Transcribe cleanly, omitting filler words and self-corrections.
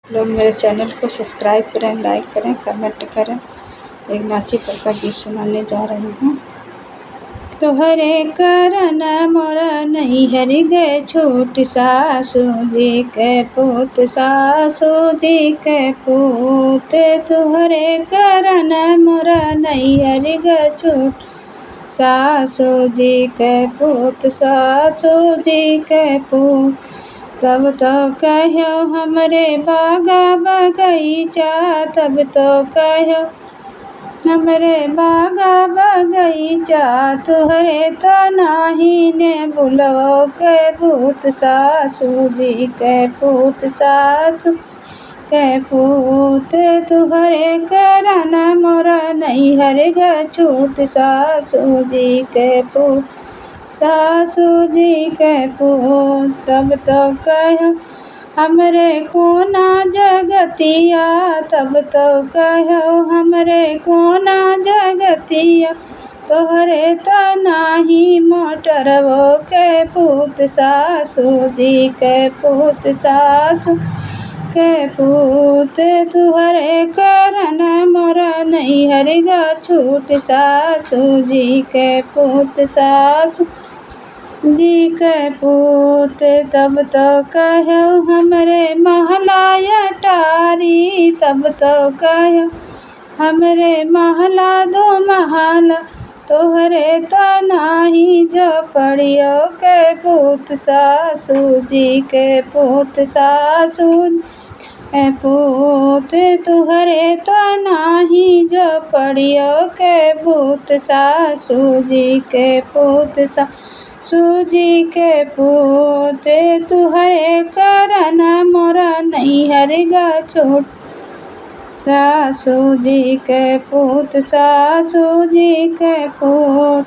लोग मेरे चैनल को सब्सक्राइब करें, लाइक करें, कमेंट करें। एक नाची पर का गीत सुनाने जा रही हूँ। तोहरे करन मोरा नैहर गए छूट, सासू जी के पूत, सासू जी के पूत। तोहरे करन मोरा नैहर गए छूट, सासू जी के पूत, सासू जी के पूत। तब तो कहो हमरे बागा बगीचा, तब तो कहो हमरे बागा बगीचा। तुहरे तो नाही ने बुलवो के पूत, सासू जी के पूत, सासू के पूत। तुहरे करन मोरा नैहर गए छूट, सासू जी के पूत, सासू जी के पूत। तब तो कहो हमरे कोना जगतिया, तब तो कहो हमरे कोना जगतिया। तोहरे तो नाही मोटरवो के पूत, सासू जी के पूत, सासू के पूत। तुहरे करन मोरा नैहर गए छूट, सासू जी के पूत, सासू जी के पूत। तब तो कहो हमरे महला अटारी, तब तो कहो हमरे महला दो महला। तोहरे तो नाही झोपड़ियों के पूत, सासू जी के पूत, सासू के पूत। तुहरे तो नाही झोपड़ियों के पूत, सासू जी के पूत, सासू जी के पूत। तुहरे करन मोरा नैहर गए छूट, सासू जी के पूत, सासू जी के पूत।